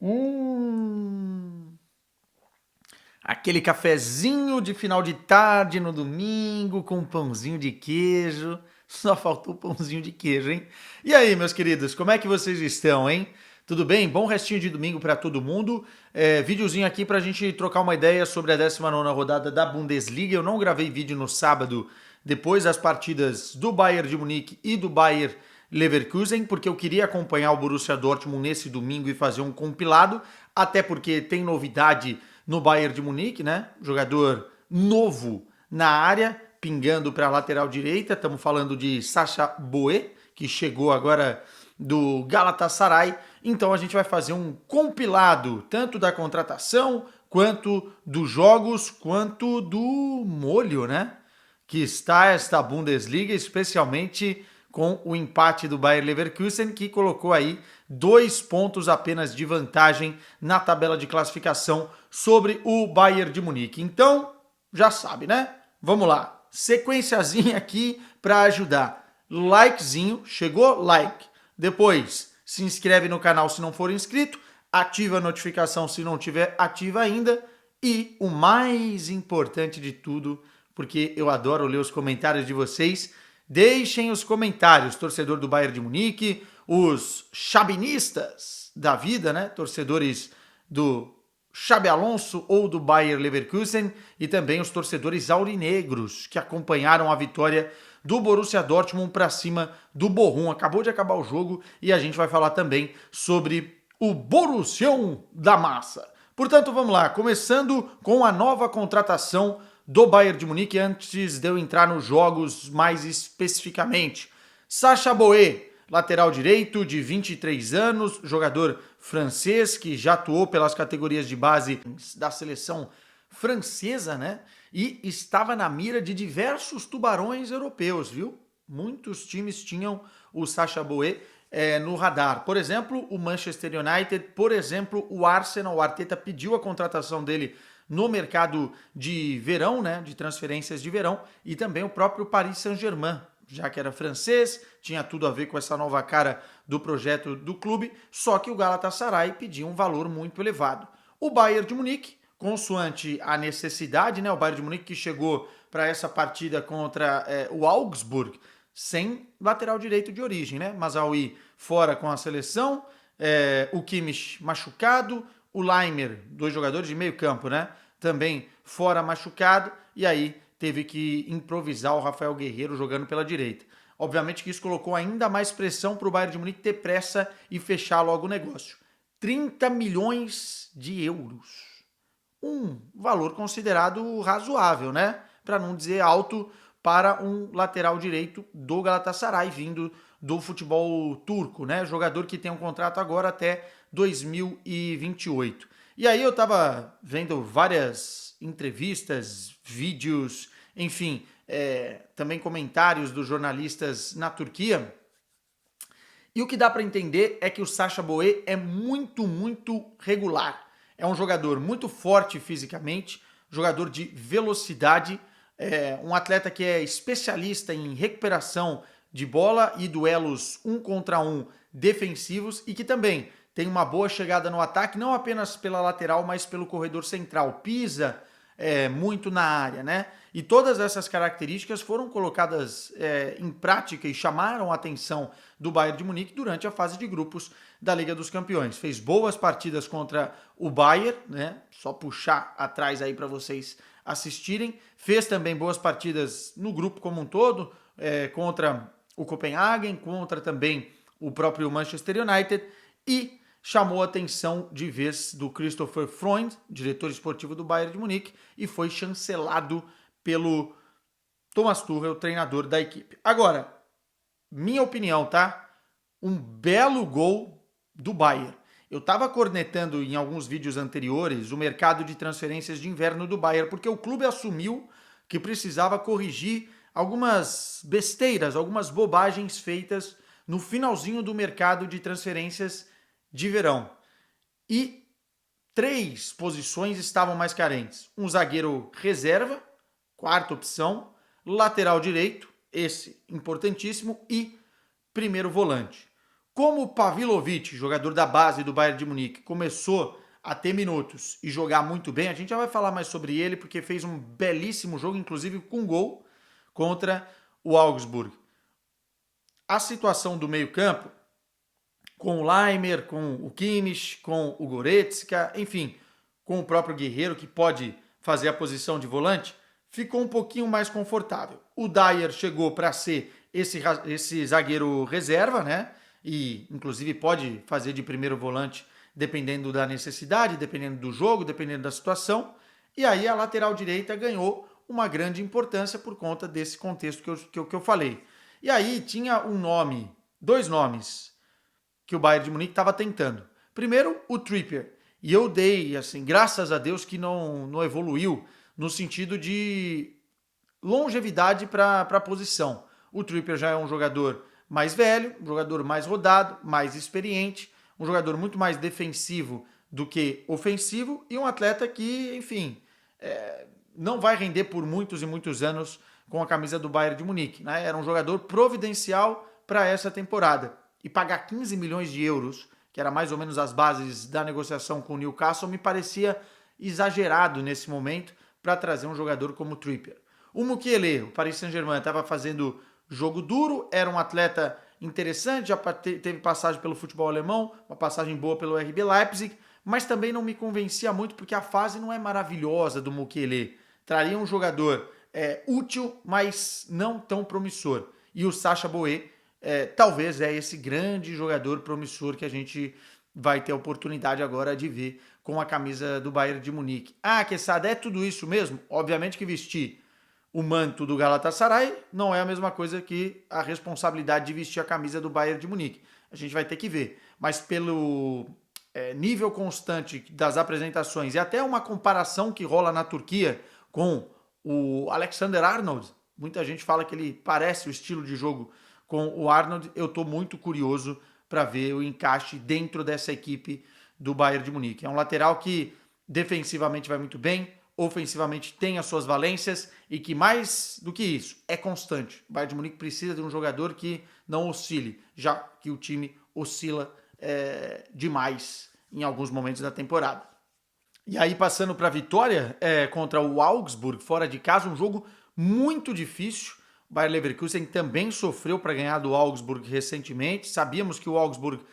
Hum, aquele cafezinho de final de tarde no domingo com um pãozinho de queijo. Só faltou o pãozinho de queijo, hein? E aí, meus queridos, como é que vocês estão, hein? Tudo bem? Bom restinho de domingo para todo mundo. Videozinho aqui para a gente trocar uma ideia sobre a 19ª rodada da Bundesliga. Eu não gravei vídeo no sábado, depois das partidas do Bayern de Munique e do Bayern Leverkusen, porque eu queria acompanhar o Borussia Dortmund nesse domingo e fazer um compilado, até porque tem novidade no Bayern de Munique, né? Jogador novo na área, pingando para a lateral direita. Estamos falando de Sacha Boey, que chegou agora do Galatasaray. Então a gente vai fazer um compilado tanto da contratação, quanto dos jogos, quanto do molho, né? Que está esta Bundesliga, especialmente com o empate do Bayer Leverkusen, que colocou aí 2 pontos apenas de vantagem na tabela de classificação sobre o Bayern de Munique. Então, já sabe, né? Vamos lá. Sequenciazinha aqui para ajudar. Likezinho, chegou? Like. Depois, se inscreve no canal se não for inscrito, ativa a notificação se não tiver ativa ainda e o mais importante de tudo, porque eu adoro ler os comentários de vocês, deixem os comentários, torcedor do Bayern de Munique, os chabinistas da vida, né? Torcedores do Xabi Alonso ou do Bayer Leverkusen e também os torcedores aurinegros que acompanharam a vitória do Borussia Dortmund para cima do Bochum. Acabou de acabar o jogo e a gente vai falar também sobre o Borussião da Massa. Portanto, vamos lá, começando com a nova contratação do Bayern de Munique, antes de eu entrar nos jogos mais especificamente. Sacha Boey, lateral direito de 23 anos, jogador francês que já atuou pelas categorias de base da seleção francesa, né? E estava na mira de diversos tubarões europeus, viu? Muitos times tinham o Sacha Boey no radar. Por exemplo, o Manchester United, por exemplo, o Arsenal. O Arteta pediu a contratação dele no mercado de verão, né, de transferências de verão, e também o próprio Paris Saint-Germain, já que era francês, tinha tudo a ver com essa nova cara do projeto do clube, só que o Galatasaray pedia um valor muito elevado. O Bayern de Munique, consoante a necessidade, né, o Bayern de Munique que chegou para essa partida contra o Augsburg, sem lateral direito de origem, né? Mazraoui fora com a seleção, o Kimmich machucado, o Laimer, 2 jogadores de meio campo, né? Também fora machucado, e aí teve que improvisar o Rafael Guerreiro jogando pela direita. Obviamente que isso colocou ainda mais pressão para o Bayern de Munique ter pressa e fechar logo o negócio. 30 milhões de euros. Um valor considerado razoável, né? Para não dizer alto para um lateral direito do Galatasaray, vindo do futebol turco, né? Jogador que tem um contrato agora até 2028. E aí eu tava vendo várias entrevistas, vídeos, enfim, também comentários dos jornalistas na Turquia. E o que dá para entender é que o Sacha Boey é muito, muito regular. É um jogador muito forte fisicamente, jogador de velocidade, um atleta que é especialista em recuperação de bola e duelos 1 contra 1 defensivos e que também tem uma boa chegada no ataque, não apenas pela lateral, mas pelo corredor central. Pisa muito na área, né? E todas essas características foram colocadas em prática e chamaram a atenção do Bayern de Munique durante a fase de grupos da Liga dos Campeões. Fez boas partidas contra o Bayern, né? Só puxar atrás aí para vocês assistirem. Fez também boas partidas no grupo como um todo, contra o Copenhagen, contra também o próprio Manchester United e chamou a atenção de vez do Christopher Freund, diretor esportivo do Bayern de Munique, e foi chancelado pelo Thomas Tuchel, treinador da equipe. Agora, minha opinião, tá? Um belo gol do Bayern. Eu estava cornetando em alguns vídeos anteriores o mercado de transferências de inverno do Bayern, porque o clube assumiu que precisava corrigir algumas besteiras, algumas bobagens feitas no finalzinho do mercado de transferências de verão. E 3 posições estavam mais carentes. Um zagueiro reserva, quarta opção, lateral direito, esse importantíssimo, e primeiro volante. Como o Pavilovic, jogador da base do Bayern de Munique, começou a ter minutos e jogar muito bem, a gente já vai falar mais sobre ele, porque fez um belíssimo jogo, inclusive com gol, contra o Augsburg. A situação do meio-campo, com o Laimer, com o Kimmich, com o Goretzka, enfim, com o próprio Guerreiro, que pode fazer a posição de volante, ficou um pouquinho mais confortável. O Dyer chegou para ser esse zagueiro reserva, né? E inclusive pode fazer de primeiro volante dependendo da necessidade, dependendo do jogo, dependendo da situação. E aí a lateral direita ganhou uma grande importância por conta desse contexto que eu falei. E aí tinha um nome, dois nomes que o Bayern de Munique estava tentando. Primeiro, o Trippier. E eu dei, assim, graças a Deus que não evoluiu no sentido de longevidade para a posição. O Trippier já é um jogador mais velho, um jogador mais rodado, mais experiente, um jogador muito mais defensivo do que ofensivo e um atleta que, enfim, não vai render por muitos e muitos anos com a camisa do Bayern de Munique. Né? Era um jogador providencial para essa temporada. E pagar 15 milhões de euros, que era mais ou menos as bases da negociação com o Newcastle, me parecia exagerado nesse momento para trazer um jogador como o Trippier. O Mukiele, o Paris Saint-Germain, estava fazendo jogo duro, era um atleta interessante, já teve passagem pelo futebol alemão, uma passagem boa pelo RB Leipzig, mas também não me convencia muito porque a fase não é maravilhosa do Mukiele. Traria um jogador útil, mas não tão promissor. E o Sacha Boey talvez é esse grande jogador promissor que a gente vai ter a oportunidade agora de ver com a camisa do Bayern de Munique. Ah, Quesada, é tudo isso mesmo? Obviamente que vestir o manto do Galatasaray não é a mesma coisa que a responsabilidade de vestir a camisa do Bayern de Munique. A gente vai ter que ver. Mas pelo nível constante das apresentações e até uma comparação que rola na Turquia com o Alexander Arnold, muita gente fala que ele parece o estilo de jogo com o Arnold, eu estou muito curioso para ver o encaixe dentro dessa equipe do Bayern de Munique. É um lateral que defensivamente vai muito bem, ofensivamente tem as suas valências e que mais do que isso, é constante. O Bayern de Munique precisa de um jogador que não oscile, já que o time oscila demais em alguns momentos da temporada. E aí passando para a vitória contra o Augsburg, fora de casa, um jogo muito difícil. O Bayer Leverkusen também sofreu para ganhar do Augsburg recentemente. Sabíamos que o Augsburg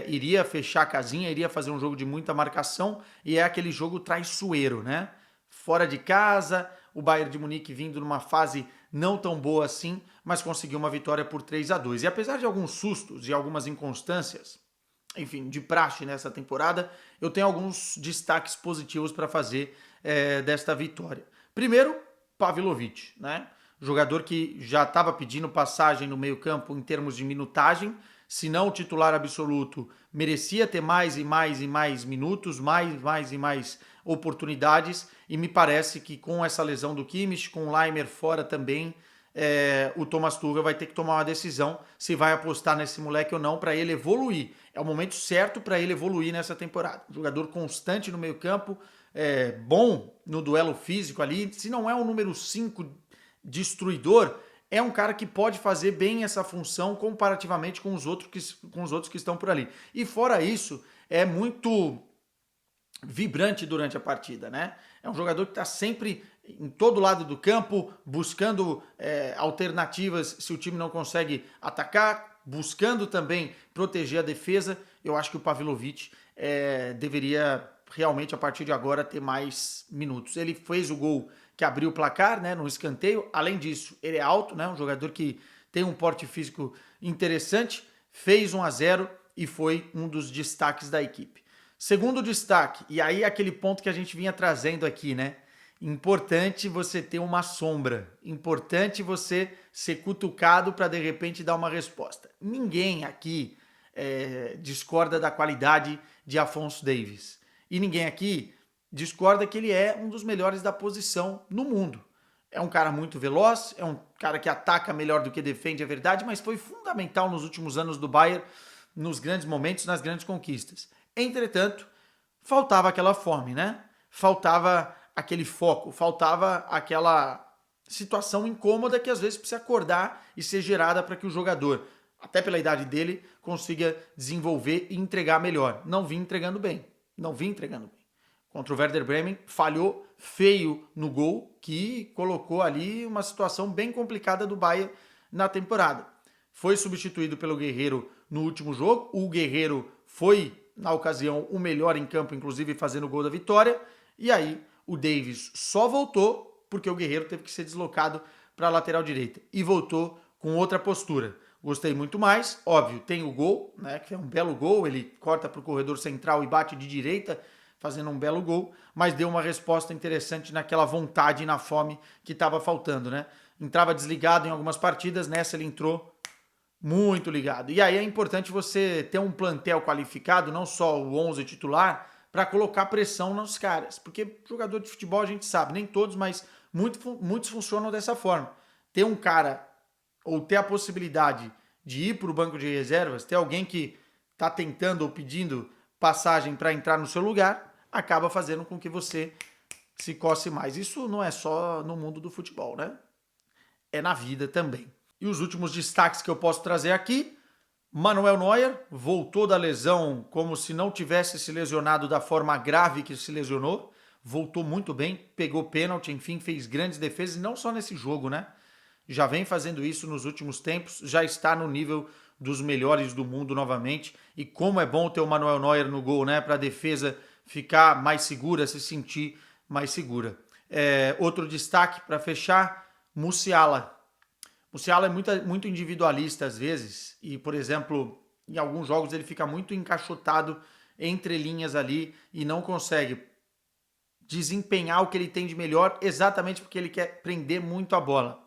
iria fechar a casinha, iria fazer um jogo de muita marcação e é aquele jogo traiçoeiro, né? Fora de casa, o Bayern de Munique vindo numa fase não tão boa assim, mas conseguiu uma vitória por 3-2. E apesar de alguns sustos e algumas inconstâncias, enfim, de praxe nessa temporada, eu tenho alguns destaques positivos para fazer desta vitória. Primeiro, Pavilovic, né? Jogador que já estava pedindo passagem no meio-campo em termos de minutagem, se não o titular absoluto, merecia ter mais e mais e mais minutos, mais e mais oportunidades, e me parece que com essa lesão do Kimmich, com o Laimer fora também, o Thomas Tuchel vai ter que tomar uma decisão se vai apostar nesse moleque ou não para ele evoluir. É o momento certo para ele evoluir nessa temporada. Jogador constante no meio-campo, bom no duelo físico ali, se não é o número 5 destruidor, é um cara que pode fazer bem essa função comparativamente com os outros que estão por ali. E fora isso, é muito vibrante durante a partida, né? É um jogador que está sempre em todo lado do campo, buscando alternativas se o time não consegue atacar, buscando também proteger a defesa. Eu acho que o Pavilovic deveria realmente, a partir de agora, ter mais minutos. Ele fez o gol que abriu o placar, né, no escanteio. Além disso, ele é alto, né, um jogador que tem um porte físico interessante, fez 1-0 e foi um dos destaques da equipe. Segundo destaque, e aí aquele ponto que a gente vinha trazendo aqui, né? Importante você ter uma sombra, importante você ser cutucado para de repente dar uma resposta. Ninguém aqui discorda da qualidade de Afonso Davies. E ninguém aqui discorda que ele é um dos melhores da posição no mundo. É um cara muito veloz, é um cara que ataca melhor do que defende, é verdade, mas foi fundamental nos últimos anos do Bayern, nos grandes momentos, nas grandes conquistas. Entretanto, faltava aquela fome, né? Faltava aquele foco, faltava aquela situação incômoda que às vezes precisa acordar e ser gerada para que o jogador, até pela idade dele, consiga desenvolver e entregar melhor. Não vinha entregando bem. Não vinha entregando bem. Contra o Werder Bremen, falhou feio no gol, que colocou ali uma situação bem complicada do Bayern na temporada. Foi substituído pelo Guerreiro no último jogo. O Guerreiro foi, na ocasião, o melhor em campo, inclusive fazendo o gol da vitória. E aí o Davis só voltou porque o Guerreiro teve que ser deslocado para a lateral direita. E voltou com outra postura. Gostei muito mais, óbvio, tem o gol, né, que é um belo gol, ele corta para o corredor central e bate de direita, fazendo um belo gol, mas deu uma resposta interessante naquela vontade e na fome que estava faltando, né? Entrava desligado em algumas partidas, nessa ele entrou muito ligado. E aí é importante você ter um plantel qualificado, não só o 11 titular, para colocar pressão nos caras. Porque jogador de futebol a gente sabe, nem todos, mas muitos funcionam dessa forma. Ter um cara, ou ter a possibilidade de ir para o banco de reservas, ter alguém que está tentando ou pedindo passagem para entrar no seu lugar, acaba fazendo com que você se coce mais. Isso não é só no mundo do futebol, né? É na vida também. E os últimos destaques que eu posso trazer aqui: Manuel Neuer voltou da lesão como se não tivesse se lesionado da forma grave que se lesionou. Voltou muito bem, pegou pênalti, enfim, fez grandes defesas, e não só nesse jogo, né? Já vem fazendo isso nos últimos tempos, já está no nível dos melhores do mundo novamente. E como é bom ter o Manuel Neuer no gol, né? Para a defesa ficar mais segura, se sentir mais segura. Outro destaque para fechar: Musiala. Musiala é muito individualista às vezes e, por exemplo, em alguns jogos ele fica muito encaixotado entre linhas ali e não consegue desempenhar o que ele tem de melhor exatamente porque ele quer prender muito a bola.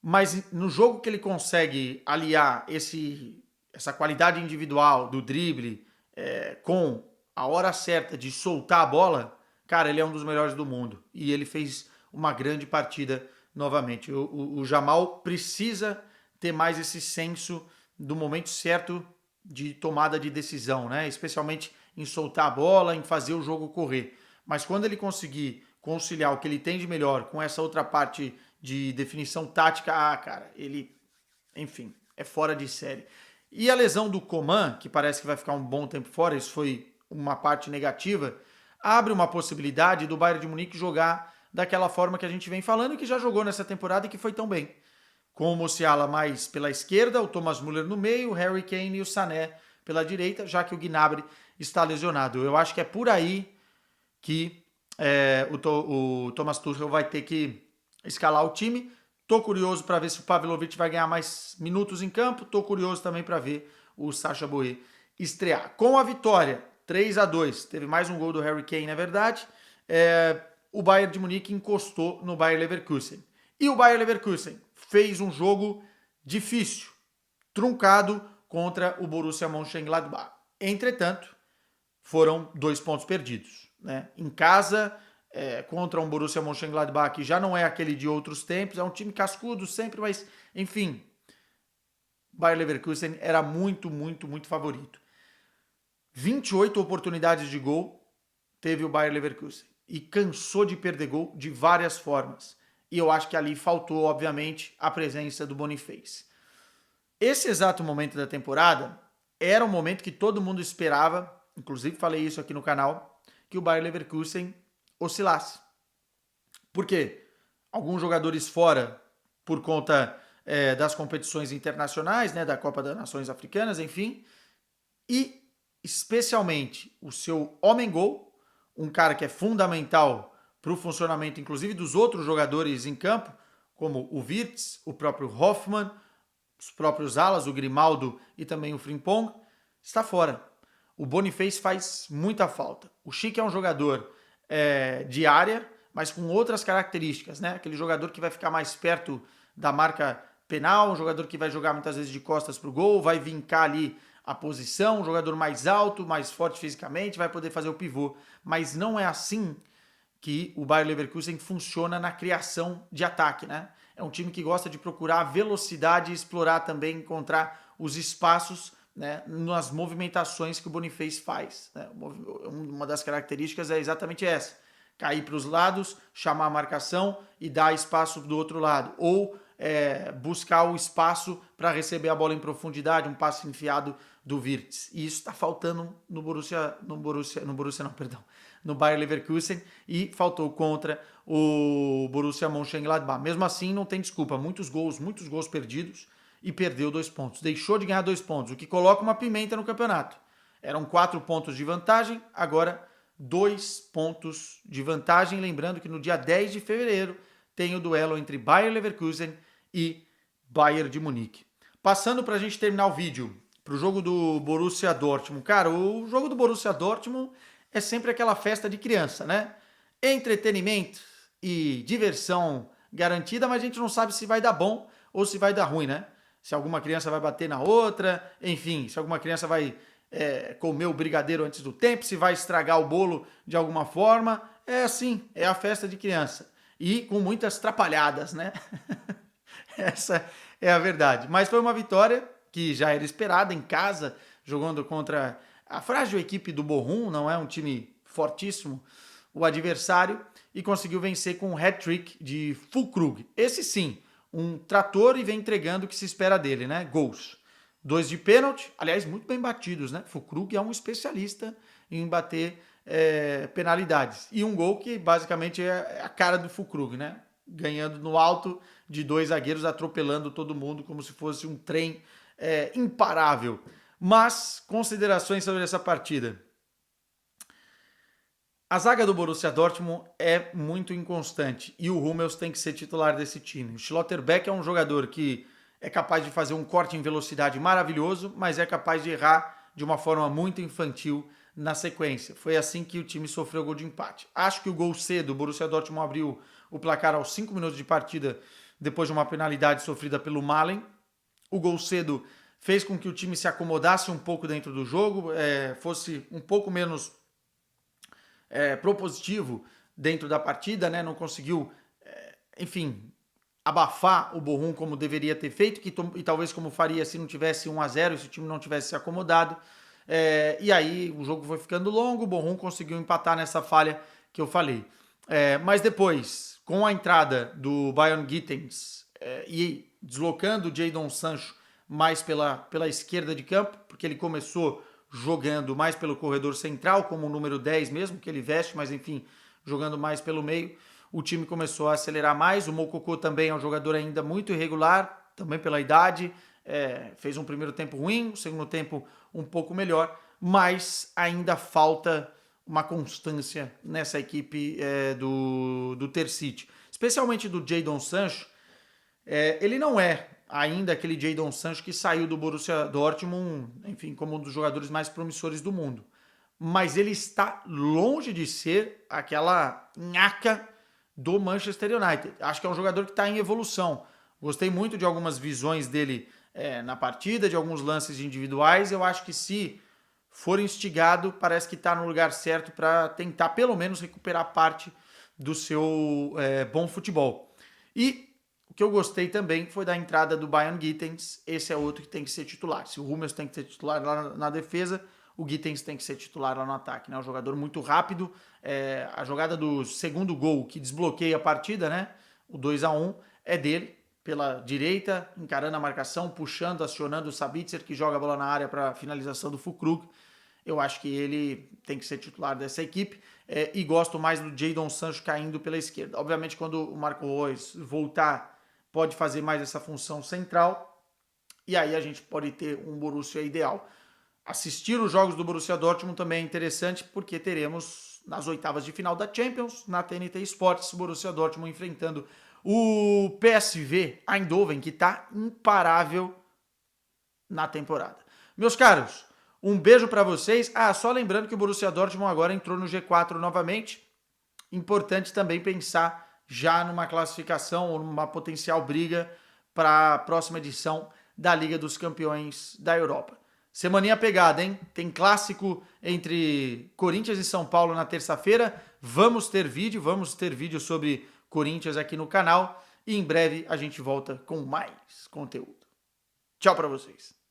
Mas no jogo que ele consegue aliar essa qualidade individual do drible com a hora certa de soltar a bola, cara, ele é um dos melhores do mundo. E ele fez uma grande partida novamente. O Jamal precisa ter mais esse senso do momento certo de tomada de decisão, né? Especialmente em soltar a bola, em fazer o jogo correr. Mas quando ele conseguir conciliar o que ele tem de melhor com essa outra parte de definição tática, cara, ele, enfim, é fora de série. E a lesão do Coman, que parece que vai ficar um bom tempo fora, isso foi uma parte negativa, abre uma possibilidade do Bayern de Munique jogar daquela forma que a gente vem falando e que já jogou nessa temporada e que foi tão bem. Com o Musiala mais pela esquerda, o Thomas Müller no meio, o Harry Kane e o Sané pela direita, já que o Gnabry está lesionado. Eu acho que é por aí que o Thomas Tuchel vai ter que escalar o time. Tô curioso para ver se o Pavlovic vai ganhar mais minutos em campo. Tô curioso também para ver o Sacha Boey estrear. Com a vitória, 3-2, teve mais um gol do Harry Kane, na verdade. O Bayern de Munique encostou no Bayer Leverkusen. E o Bayer Leverkusen fez um jogo difícil, truncado contra o Borussia Mönchengladbach. Entretanto, foram 2 pontos perdidos, né? Em casa, contra um Borussia Mönchengladbach que já não é aquele de outros tempos, é um time cascudo sempre, mas enfim, Bayer Leverkusen era muito, muito, muito favorito. 28 oportunidades de gol teve o Bayer Leverkusen e cansou de perder gol de várias formas. E eu acho que ali faltou, obviamente, a presença do Boniface. Esse exato momento da temporada era um momento que todo mundo esperava, inclusive falei isso aqui no canal, que o Bayer Leverkusen oscilasse. Por quê? Alguns jogadores fora por conta das competições internacionais, né, da Copa das Nações Africanas, enfim, e especialmente o seu homem-gol, um cara que é fundamental para o funcionamento, inclusive, dos outros jogadores em campo, como o Wirtz, o próprio Hoffmann, os próprios alas, o Grimaldo e também o Frimpong, está fora. O Boniface faz muita falta. O Schick é um jogador de área, mas com outras características, né? Aquele jogador que vai ficar mais perto da marca penal, um jogador que vai jogar muitas vezes de costas para o gol, vai vincar ali a posição, um jogador mais alto, mais forte fisicamente, vai poder fazer o pivô. Mas não é assim que o Bayer Leverkusen funciona na criação de ataque, né? É um time que gosta de procurar velocidade e explorar também, encontrar os espaços, né, nas movimentações que o Boniface faz, né? Uma das características é exatamente essa: cair para os lados, chamar a marcação e dar espaço do outro lado. Ou buscar o espaço para receber a bola em profundidade, um passe enfiado do Wirtz. E isso está faltando no Bayer Leverkusen, e faltou contra o Borussia Mönchengladbach. Mesmo assim, não tem desculpa. Muitos gols perdidos, e perdeu 2 pontos. Deixou de ganhar 2 pontos, o que coloca uma pimenta no campeonato. Eram 4 pontos de vantagem, agora 2 pontos de vantagem. Lembrando que no dia 10 de fevereiro tem o duelo entre Bayer Leverkusen e Bayern de Munique. Passando para a gente terminar o vídeo, para o jogo do Borussia Dortmund. Cara, o jogo do Borussia Dortmund é sempre aquela festa de criança, né? Entretenimento e diversão garantida, mas a gente não sabe se vai dar bom ou se vai dar ruim, né? Se alguma criança vai bater na outra, enfim, se alguma criança vai comer o brigadeiro antes do tempo, se vai estragar o bolo de alguma forma. É assim, é a festa de criança. E com muitas trapalhadas, né? Essa é a verdade. Mas foi uma vitória que já era esperada em casa, jogando contra a frágil equipe do Bochum, não é um time fortíssimo, o adversário, e conseguiu vencer com um hat-trick de Füllkrug. Esse sim, um trator, e vem entregando o que se espera dele, né? Gols. 2 de pênalti, aliás, muito bem batidos, né? Füllkrug é um especialista em bater penalidades. E um gol que basicamente é a cara do Füllkrug, né? Ganhando no alto de 2 zagueiros, atropelando todo mundo como se fosse um trem imparável. Mas, considerações sobre essa partida. A zaga do Borussia Dortmund é muito inconstante e o Hummels tem que ser titular desse time. O Schlotterbeck é um jogador que é capaz de fazer um corte em velocidade maravilhoso, mas é capaz de errar de uma forma muito infantil na sequência. Foi assim que o time sofreu o gol de empate. Acho que o gol cedo, o Borussia Dortmund abriu o placar aos 5 minutos de partida, depois de uma penalidade sofrida pelo Malen. O gol cedo fez com que o time se acomodasse um pouco dentro do jogo, fosse um pouco menos propositivo dentro da partida, né? Não conseguiu, enfim, abafar o Bochum como deveria ter feito, e talvez como faria se não tivesse 1-0, se o time não tivesse se acomodado. E aí o jogo foi ficando longo, o Bochum conseguiu empatar nessa falha que eu falei. Mas depois, com a entrada do Bayern Gittens e deslocando o Jadon Sancho mais pela esquerda de campo, porque ele começou jogando mais pelo corredor central, como o número 10 mesmo, que ele veste, mas enfim, jogando mais pelo meio, o time começou a acelerar mais. O Moukoko também é um jogador ainda muito irregular, também pela idade, fez um primeiro tempo ruim, um segundo tempo um pouco melhor, mas ainda falta uma constância nessa equipe do Terzic, especialmente do Jadon Sancho. Ele não é ainda aquele Jadon Sancho que saiu do Borussia Dortmund, enfim, como um dos jogadores mais promissores do mundo. Mas ele está longe de ser aquela nhaca do Manchester United. Acho que é um jogador que está em evolução. Gostei muito de algumas visões dele na partida, de alguns lances individuais. Eu acho que, se for instigado, parece que está no lugar certo para tentar pelo menos recuperar parte do seu bom futebol. E o que eu gostei também foi da entrada do Bayern Gittens. Esse é outro que tem que ser titular. Se o Hummels tem que ser titular lá na defesa, o Gittens tem que ser titular lá no ataque, né? Um jogador muito rápido. A jogada do segundo gol que desbloqueia a partida, né? O 2-1 é dele, pela direita, encarando a marcação, puxando, acionando o Sabitzer, que joga a bola na área para finalização do Füllkrug. Eu acho que ele tem que ser titular dessa equipe, e gosto mais do Jadon Sancho caindo pela esquerda. Obviamente, quando o Marco Reus voltar, pode fazer mais essa função central, e aí a gente pode ter um Borussia ideal. Assistir os jogos do Borussia Dortmund também é interessante, porque teremos nas oitavas de final da Champions, na TNT Sports, o Borussia Dortmund enfrentando o PSV Eindhoven, que está imparável na temporada. Meus caros, um beijo para vocês. Só lembrando que o Borussia Dortmund agora entrou no G4 novamente. Importante também pensar já numa classificação ou numa potencial briga para a próxima edição da Liga dos Campeões da Europa. Semaninha pegada, hein? Tem clássico entre Corinthians e São Paulo na terça-feira. Vamos ter vídeo sobre Corinthians aqui no canal. E em breve a gente volta com mais conteúdo. Tchau para vocês.